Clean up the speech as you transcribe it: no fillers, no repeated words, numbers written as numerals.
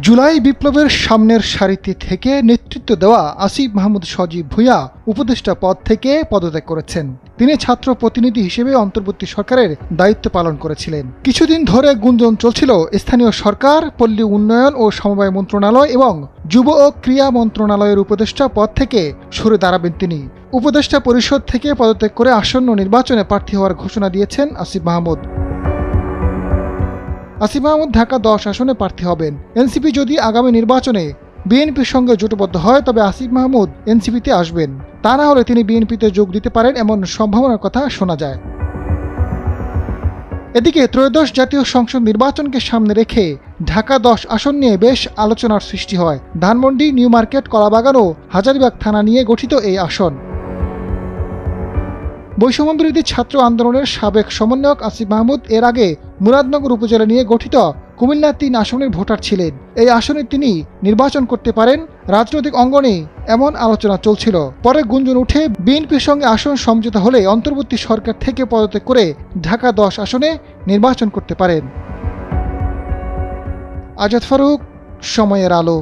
জুলাই বিপ্লবের সামনের সারিতে থেকে নেতৃত্ব দেওয়া আসিফ মাহমুদ সজীব ভূঁইয়া উপদেষ্টা পদ থেকে পদত্যাগ করেছেন। তিনি ছাত্র প্রতিনিধি হিসেবে অন্তর্বর্তী সরকারের দায়িত্ব পালন করেছিলেন। কিছুদিন ধরে গুঞ্জন চলছিল স্থানীয় সরকার, পল্লী উন্নয়ন ও সমবায় মন্ত্রণালয় এবং যুব ও ক্রীড়া মন্ত্রণালয়ের উপদেষ্টা পদ থেকে সরে দাঁড়াবেন তিনি। উপদেষ্টা পরিষদ থেকে পদত্যাগ করে আসন্ন নির্বাচনে প্রার্থী হওয়ার ঘোষণা দিয়েছেন আসিফ মাহমুদ। আসিফ মাহমুদ ঢাকা 10 আসনে প্রার্থী হবেন। এনসিপি যদি আগামী নির্বাচনে বিএনপির সঙ্গে জোটবদ্ধ হয় তবে আসিফ মাহমুদ এনসিপিতে আসবেন। তা না হলে তিনি বিএনপিতে যোগ দিতে পারেন এমন সম্ভাবনার কথা শোনা যায়। এদিকে ত্রয়োদশ জাতীয় সংসদ নির্বাচনকে সামনে রেখে ঢাকা 10 আসন নিয়ে বেশ আলোচনার সৃষ্টি হয়। ধানমন্ডি, নিউ মার্কেট, কলাবাগান ও হাজারীবাগ থানা নিয়ে গঠিত এই আসন। বৈষম্যবিরোধী ছাত্র আন্দোলনের সাবেক সমন্বয়ক আসিফ মাহমুদ এর আগে মুরাদনগর উপজেলা নিয়ে গঠিত কুমিল্লা 3 আসনের ভোটার ছিলেন। এই আসনে তিনি নির্বাচন করতে পারেন রাজনৈতিক অঙ্গনে এমন আলোচনা চলছিল। পরে গুঞ্জন উঠে বিএনপির সঙ্গে আসন সমঝোতা হলে অন্তর্বর্তী সরকার থেকে পদত্যাগ করে ঢাকা 10 আসনে নির্বাচন করতে পারেন। আজাদ ফারুক, সময়ের আলো।